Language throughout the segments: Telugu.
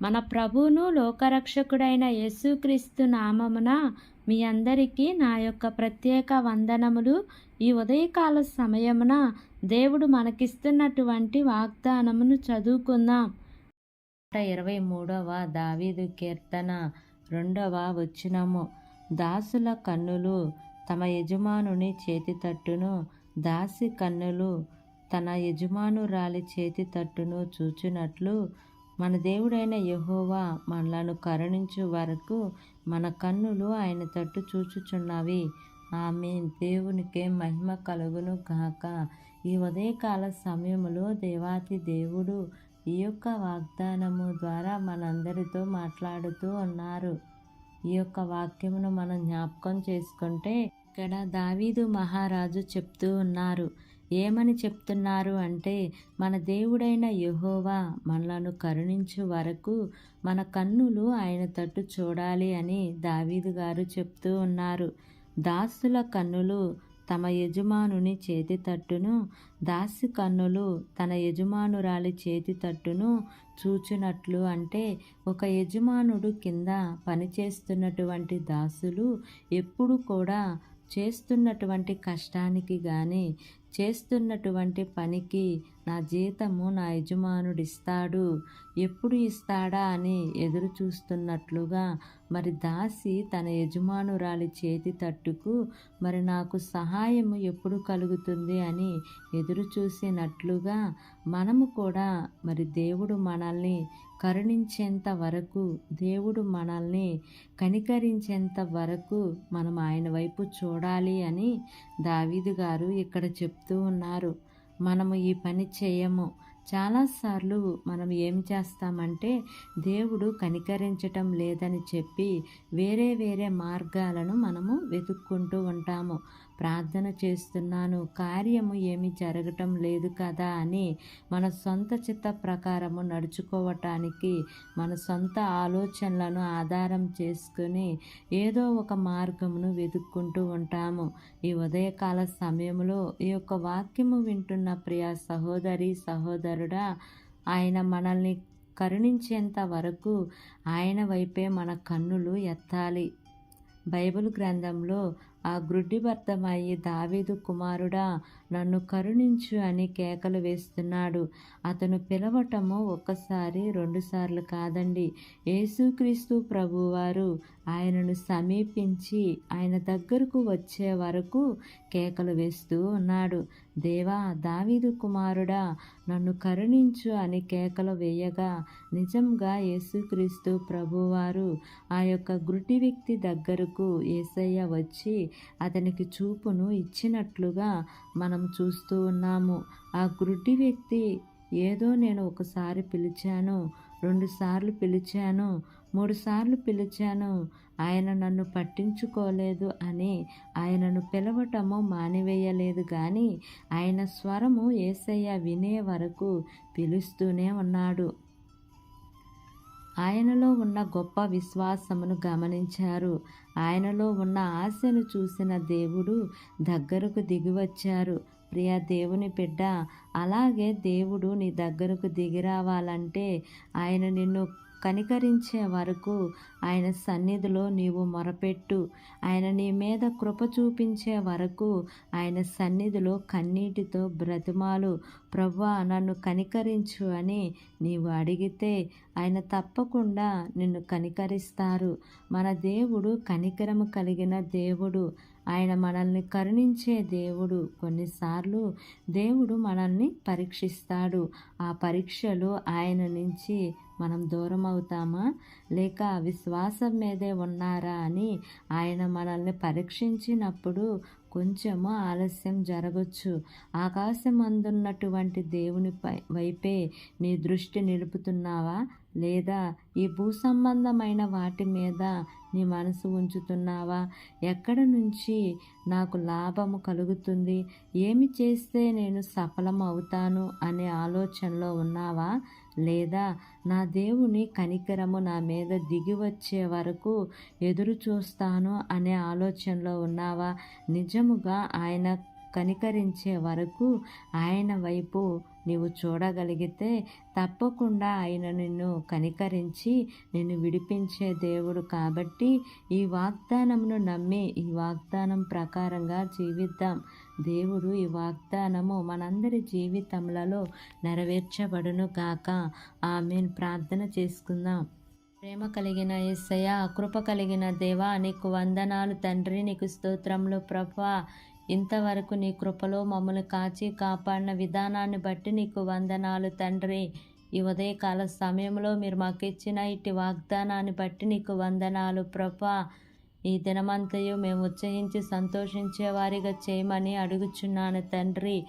మన ప్రభువును లోకరక్షకుడైన యేసుక్రీస్తు నామమున మీ అందరికీ నా యొక్క ప్రత్యేక వందనములు. ఈ ఉదయకాల సమయమున దేవుడు మనకిస్తున్నటువంటి వాగ్దానమును చదువుకుందాం. 23వ దావీదు కీర్తన 2వ వచనము. దాసుల కన్నులు తమ యజమానుని చేతి తట్టును, దాసి కన్నులు తన యజమానురాలి చేతి తట్టును చూచినట్లు మన దేవుడైన యెహోవా మనలను కరుణించు వరకు మన కన్నులు ఆయన తట్టు చూచుచున్నవి. ఆమేన్. దేవునికే మహిమ కలుగును గాక. ఈ ఉదయకాల సమయంలో దేవాతి దేవుడు ఈ యొక్క వాగ్దానము ద్వారా మనందరితో మాట్లాడుతూ ఉన్నారు. ఈ యొక్క వాక్యమును మనం జ్ఞాపకం చేసుకుంటే ఇక్కడ దావీదు మహారాజు చెప్తూ ఉన్నారు. ఏమని చెప్తున్నారు అంటే, మన దేవుడైన యెహోవా మనలను కరుణించు వరకు మన కన్నులు ఆయన తట్టు చూడాలి అని దావీదు గారు చెప్తూ ఉన్నారు. దాసుల కన్నులు తమ యజమానుని చేతి తట్టును, దాసి కన్నులు తన యజమానురాలి చేతి తట్టును చూచినట్లు అంటే, ఒక యజమానుడు కింద పనిచేస్తున్నటువంటి దాసులు ఎప్పుడు కూడా చేస్తున్నటువంటి కష్టానికి కానీ చేస్తున్నటువంటి పనికి నా జీతము నా యజమానుడిస్తాడు, ఎప్పుడు ఇస్తాడా అని ఎదురు చూస్తున్నట్లుగా మరి దాసి తన యజమానురాలి చేతి తట్టుకు మరి నాకు సహాయము ఎప్పుడు కలుగుతుంది అని ఎదురు చూసినట్లుగా మనము కూడా మరి దేవుడు మనల్ని కరుణించేంత వరకు, దేవుడు మనల్ని కనికరించేంత వరకు మనం ఆయన వైపు చూడాలి అని దావీదు గారు ఇక్కడ చెప్తూ ఉన్నారు. మనము ఈ పని చేయము. చాలాసార్లు మనం ఏం చేస్తామంటే, దేవుడు కనికరించటం లేదని చెప్పి వేరే వేరే మార్గాలను మనము వెతుక్కుంటూ ఉంటాము. ప్రార్థన చేస్తున్నాను, కార్యము ఏమీ జరగటం లేదు కదా అని మన సొంత చిత్త ప్రకారము నడుచుకోవటానికి మన సొంత ఆలోచనలను ఆధారం చేసుకుని ఏదో ఒక మార్గమును వెతుక్కుంటూ ఉంటాము. ఈ ఉదయకాల సమయంలో ఈ యొక్క వాక్యము వింటున్న ప్రియ సహోదరి సహోదరుడా, ఆయన మనల్ని కరుణించేంత వరకు ఆయన వైపే మన కన్నులు ఎత్తాలి. బైబిల్ గ్రంథంలో ఆ గ్రుడ్డిబద్ధమయ్యి దావీదు కుమారుడా నన్ను కరుణించు అని కేకలు వేస్తున్నాడు. అతను పిలవటము ఒక్కసారి 2 సార్లు కాదండి. యేసుక్రీస్తు ప్రభువారు ఆయనను సమీపించి ఆయన దగ్గరకు వచ్చే వరకు కేకలు వేస్తూ ఉన్నాడు. దేవా, దావీదు కుమారుడా నన్ను కరుణించు అని కేకలు వేయగా నిజంగా యేసుక్రీస్తు ప్రభువారు ఆ యొక్క గుడ్డి వ్యక్తి దగ్గరకు యేసయ్య వచ్చి అతనికి చూపును ఇచ్చినట్లుగా మనం చూస్తూ ఉన్నాము. ఆ గుడ్డి వ్యక్తి ఏదో నేను ఒకసారి పిలిచాను, 2 సార్లు పిలిచాను, 3 సార్లు పిలిచాను, ఆయన నన్ను పట్టించుకోలేదు అని ఆయనను పిలవటము మానివేయలేదు. కానీ ఆయన స్వరము యేసయ్య వినే వరకు పిలుస్తూనే ఉన్నాడు. ఆయనలో ఉన్న గొప్ప విశ్వాసమును గమనించారు. ఆయనలో ఉన్న ఆశను చూసిన దేవుడు దగ్గరకు దిగివచ్చారు. ప్రియ దేవుని బిడ్డ, అలాగే దేవుడు నీ దగ్గరకు దిగిరావాలంటే ఆయన నిన్ను కనికరించే వరకు ఆయన సన్నిధిలో నీవు మొరపెట్టు. ఆయన నీ మీద కృప చూపించే వరకు ఆయన సన్నిధిలో కన్నీటితో బ్రతిమాలు. ప్రభువా నన్ను కనికరించు అని నీవు అడిగితే ఆయన తప్పకుండా నిన్ను కనికరిస్తారు. మన దేవుడు కనికరము కలిగిన దేవుడు. ఆయన మనల్ని కరుణించే దేవుడు. కొన్నిసార్లు దేవుడు మనల్ని పరీక్షిస్తాడు. ఆ పరీక్షలు ఆయన నుంచి మనం దూరం అవుతామా, లేక విశ్వాసం మీదే ఉన్నారా అని ఆయన మనల్ని పరీక్షించినప్పుడు కొంచెము ఆలస్యం జరగచ్చు. ఆకాశం అందున్నటువంటి దేవుని వైపే నీ దృష్టి నిలుపుతున్నావా, లేదా ఈ భూ సంబంధమైన వాటి మీద నీ మనసు ఉంచుతున్నావా? ఎక్కడ నుంచి నాకు లాభము కలుగుతుంది, ఏమి చేస్తే నేను సఫలం అవుతాను అనే ఆలోచనలో ఉన్నావా? లేదా నా దేవుని కనికరము నా మీద దిగి వచ్చే వరకు ఎదురు చూస్తాను అనే ఆలోచనలో ఉన్నావా? నిజముగా ఆయన కనికరించే వరకు ఆయన వైపు నీవు చూడగలిగితే తప్పకుండా ఆయన నిన్ను కనికరించి నిన్ను విడిపించే దేవుడు. కాబట్టి ఈ వాగ్దానమును నమ్మి ఈ వాగ్దానం ప్రకారంగా జీవిద్దాం. దేవుడు ఈ వాగ్దానము మనందరి జీవితములలో నెరవేర్చబడును గాక. ఆమేన్. ప్రార్థన చేసుకుందాం. ప్రేమ కలిగిన యేసయ్య, కృప కలిగిన దేవా, నీకు వందనాలు తండ్రి. నీకు స్తోత్రములు ప్రభువా. ఇంతవరకు నీ కృపలో మమ్మల్ని కాచి కాపాడిన విధానాన్ని బట్టి నీకు వందనాలు తండ్రి. ఈ ఉదయకాల సమయంలో మీరు మాకు ఇచ్చిన ఇటు వాగ్దానాన్ని బట్టి నీకు వందనాలు ప్రభువా. ఈ దినమంతయు మేము ఉత్సహించి సంతోషించే వారిగా చేయమని అడుగుచున్నాను తండ్రి.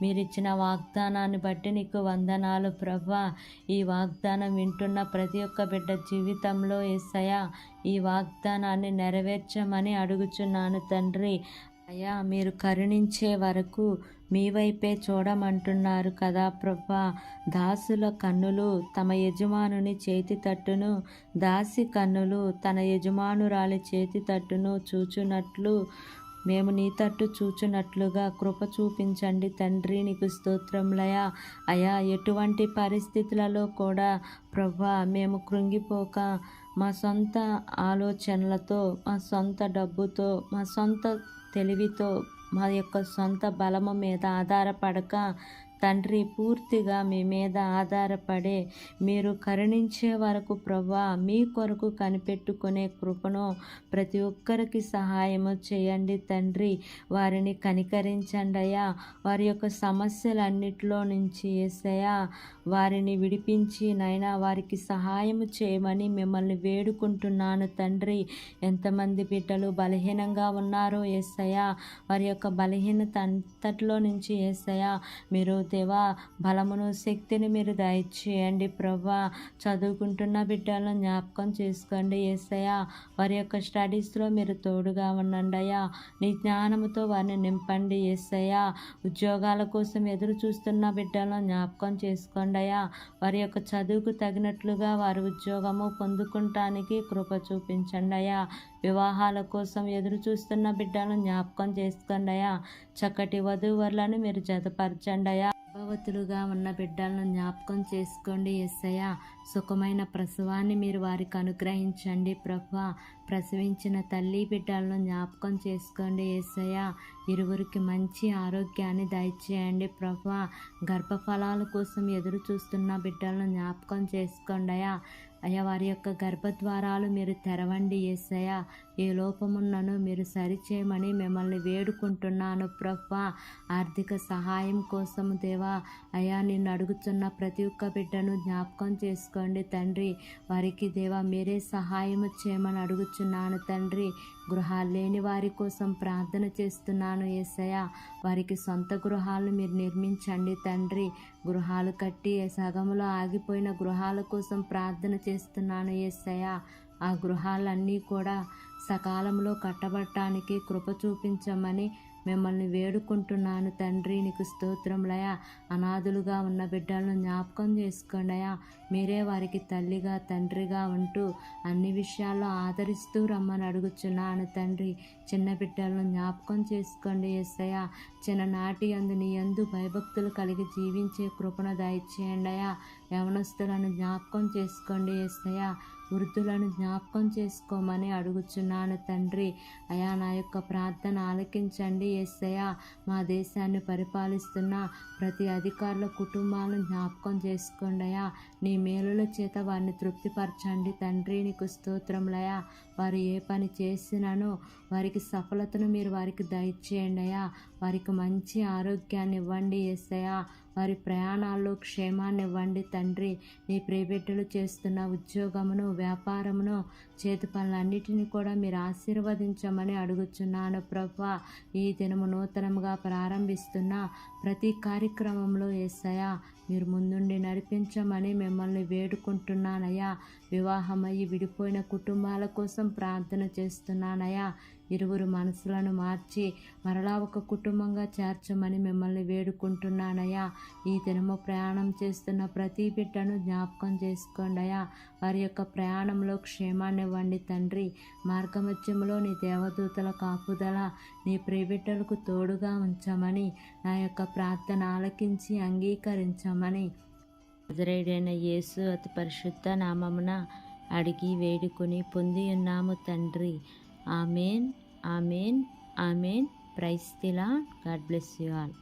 మీరిచ్చిన వాగ్దానాన్ని బట్టి నీకు వందనాలు ప్రభువా. ఈ వాగ్దానం వింటున్న ప్రతి ఒక్క బిడ్డ జీవితంలో యేసయ్యా ఈ వాగ్దానాన్ని నెరవేర్చమని అడుగుచున్నాను తండ్రి. అయ్యా, మీరు కరుణించే వరకు మీ వైపే చూడమంటున్నారు కదా ప్రభువా. దాసుల కన్నులు తమ యజమానుని చేతి తట్టును, దాసి కన్నులు తన యజమానురాలి చేతి తట్టును చూచునట్లు మేము నీ తట్టు చూచున్నట్లుగా కృప చూపించండి తండ్రి. నీకు స్తోత్రములయ్యా. అయా, ఎటువంటి పరిస్థితులలో కూడా ప్రభువా మేము కృంగిపోక మా సొంత ఆలోచనలతో, మా సొంత డబ్బుతో, మా సొంత తెలివితో, మా యొక్క సొంత బలము మీద ఆధారపడక తండ్రి, పూర్తిగా మీ మీద ఆధారపడే మీరు కరుణించే వరకు ప్రభువా మీ కొరకు కనిపెట్టుకునే కృపను ప్రతి ఒక్కరికి సహాయము చేయండి తండ్రి. వారిని కనికరించండి అయ్యా. వారి యొక్క సమస్యలన్నిటిలో నుంచి యేసయ్యా వారిని విడిపించి నైనా వారికి సహాయము చేయమని మిమ్మల్ని వేడుకుంటున్నాను తండ్రి. ఎంతమంది బిడ్డలు బలహీనంగా ఉన్నారో యేసయ్యా, వారి యొక్క బలహీనత అంతట్లో నుంచి యేసయ్యా మీరు దేవా బలమును శక్తిని మీరు దయచేయండి ప్రభువా. చదువుకుంటున్న బిడ్డలను జ్ఞాపకం చేసుకోండి యేసయ్యా. వారి యొక్క స్టడీస్లో మీరు తోడుగా ఉండండి అయ్యా. నీ జ్ఞానముతో వారిని నింపండి యేసయ్యా. ఉద్యోగాల కోసం ఎదురు చూస్తున్న బిడ్డలను జ్ఞాపకం చేసుకోండి అయ్యా. వారి యొక్క చదువుకు తగినట్లుగా వారి ఉద్యోగము పొందుకుంటానికి కృప చూపించండి అయ్యా. వివాహాల కోసం ఎదురు చూస్తున్న బిడ్డలను జ్ఞాపకం చేసుకోండి అయ్యా. చక్కటి వధూవరులను మీరు జతపరచండి అయ్యా. గర్భవతులుగా ఉన్న బిడ్డలను జ్ఞాపకం చేసుకోండి యేసయ్యా. సుఖమైన ప్రసవాన్ని మీరు వారికి అనుగ్రహించండి ప్రభువా. ప్రసవించిన తల్లి బిడ్డలను జ్ఞాపకం చేసుకోండి యేసయ్యా. ఇరువురికి మంచి ఆరోగ్యాన్ని దయచేయండి ప్రభువా. గర్భఫలాల కోసం ఎదురు చూస్తున్న బిడ్డలను జ్ఞాపకం చేసుకోండి అయ్యా. అయ్యా, వారి యొక్క గర్భద్వారాలు మీరు తెరవండి యేసయ్యా. ఏ లోపమున్నను మీరు సరిచేయమని మిమ్మల్ని వేడుకుంటున్నాను ప్రభువా. ఆర్థిక సహాయం కోసం దేవా అయ్యా నిన్ను అడుగుతున్న ప్రతి ఒక్క బిడ్డను జ్ఞాపకం చేసుకోండి తండ్రి. వారికి దేవా మీరే సహాయం చేయమని అడుగుచున్నాను తండ్రి. గృహాలు లేని వారి కోసం ప్రార్థన చేస్తున్నాను యేసయ్యా. వారికి సొంత గృహాలను మీరు నిర్మించండి తండ్రి. గృహాలు కట్టి సగములో ఆగిపోయిన గృహాల కోసం ప్రార్థన చేస్తున్నాను యేసయ్యా. ఆ గృహాలన్నీ కూడా సకాలంలో కట్టబడటానికి కృప చూపించమని మిమ్మల్ని వేడుకుంటున్నాను తండ్రి. నీకు స్తోత్రములయ్యా. అనాథులుగా ఉన్న బిడ్డలను జ్ఞాపకం చేసుకోండి అయ్యా. మీరే వారికి తల్లిగా తండ్రిగా ఉంటూ అన్ని విషయాల్లో ఆదరిస్తూ రమ్మని అడుగుచున్నాను తండ్రి. చిన్న బిడ్డలను జ్ఞాపకం చేసుకోండి యేసయ్యా. చిన్ననాటి యందు నీ యందు భయభక్తులు కలిగి జీవించే కృపను దయచేయండి అయ్యా. యవనస్తులను జ్ఞాపకం చేసుకోండి యేసయ్యా. వృద్ధులను జ్ఞాపకం చేసుకోమని అడుగుచున్నాను తండ్రి. అయా, నా యొక్క ప్రార్థన ఆలకించండి యేసయ్యా. మా దేశాన్ని పరిపాలిస్తున్న ప్రతి అధికారుల కుటుంబాలను జ్ఞాపకం చేసుకోండి అయ్యా. నీ మేలుల చేత వారిని తృప్తిపరచండి తండ్రి. నీకు స్తోత్రములయ్యా. వారు ఏ పని చేసినానో వారికి సఫలతను మీరు వారికి దయచేయండి అయ్యా. వారికి మంచి ఆరోగ్యాన్ని ఇవ్వండి యేసయ్యా. వారి ప్రయాణాల్లో క్షేమాన్ని ఇవ్వండి తండ్రి. నీ ప్రియబిడ్డలు చేస్తున్న ఉద్యోగమును, వ్యాపారమును, చేతి పనులన్నిటిని కూడా మీరు ఆశీర్వదించమని అడుగుచున్నాను ప్రభువా. ఈ దినము నూతనముగా ప్రారంభిస్తున్న ప్రతి కార్యక్రమంలో యేసయ్యా మీరు ముందుండి నడిపించమని మిమ్మల్ని వేడుకుంటున్నానయ్యా. వివాహమయ్యి విడిపోయిన కుటుంబాల కోసం ప్రార్థన చేస్తున్నానయ్యా. ఇరువురు మనసులను మార్చి మరలా ఒక కుటుంబంగా చేర్చమని మిమ్మల్ని వేడుకుంటున్నానయ్యా. ఈ దినము ప్రయాణం చేస్తున్న ప్రతి బిడ్డను జ్ఞాపకం చేసుకోండి అయ్యా. వారి యొక్క ప్రయాణంలో క్షేమాన్ని ఇవ్వండి తండ్రి. మార్గమధ్యములో నీ దేవదూతల కాపుదల నీ ప్రియబిడ్డలకు తోడుగా ఉంచమని నా యొక్క ప్రార్థన ఆలకించి అంగీకరించమని నజరేయుడైన యేసు అతి పరిశుద్ధ నామమున అడిగి వేడుకొని పొంది ఉన్నాము తండ్రి. Amen, amen, amen. Praise the lord. God bless you all.